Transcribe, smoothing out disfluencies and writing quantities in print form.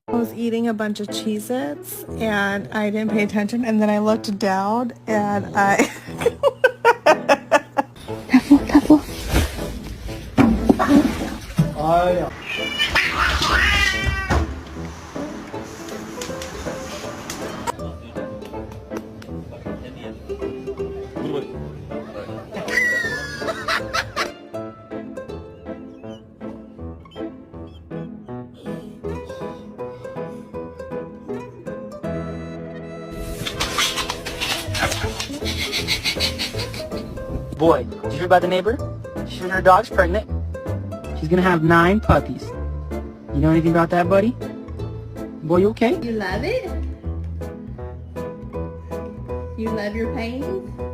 I was eating a bunch of Cheez-Its and I didn't pay attention, and then I looked down and I careful, careful. Oh, yeah. Boy, did you hear about the neighbor? She heard her dog's pregnant. She's gonna have 9 puppies. You know anything about that, buddy? Boy, you okay? You love it? You love your paintings?